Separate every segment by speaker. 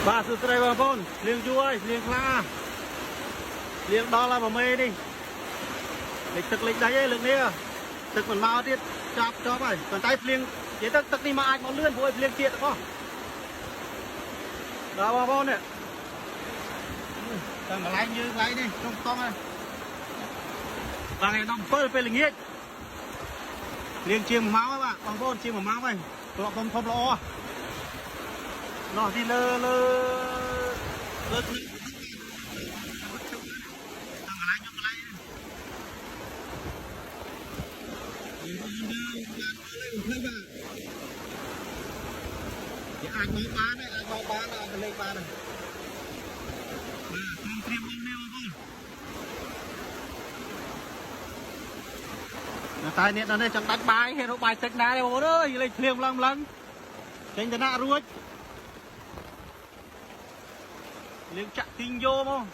Speaker 1: Ba sự trai bằng phôn, liêng chui, liêng la, liêng đó là bà mê đi. Lịch thực lịch đấy lực nia, thực còn mau tiết chạp cho vậy, còn tay liêng chế tức đi mà ai món lươn vui liêng tiệt có. Đó bằng phôn này. Tầng lấy như lấy đi, trong con này. Và ngày đông phơi về là nghiệt. Liêng chiêng máu các bạn, bằng phôn chiêng máu vậy, lọ không không lọ. Nó thì lơ ai máu bán đấy, ai máu bán là lên bán này. Không tiêm con nêu không. Tai niệm nó đây chẳng đánh bài hay nó bài tách đá đây bố ơi, lên liềm lăng lăng. Tránh cho nạ ruột. Liêng chặt kinh vô không?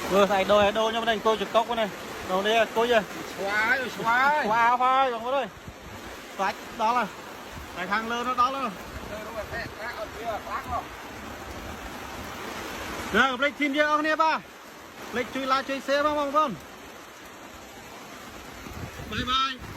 Speaker 1: Vừa thầy đôi nhưng mà đánh tôi trực tốc này. Đầu đây cô gì? Xoái phai bằng ơi. Xoái đó là. Cái thang lơ nó đó luôn. Rồi, lấy team chơi ông nè ba. Lấy chui la chui xe không? Bye bye.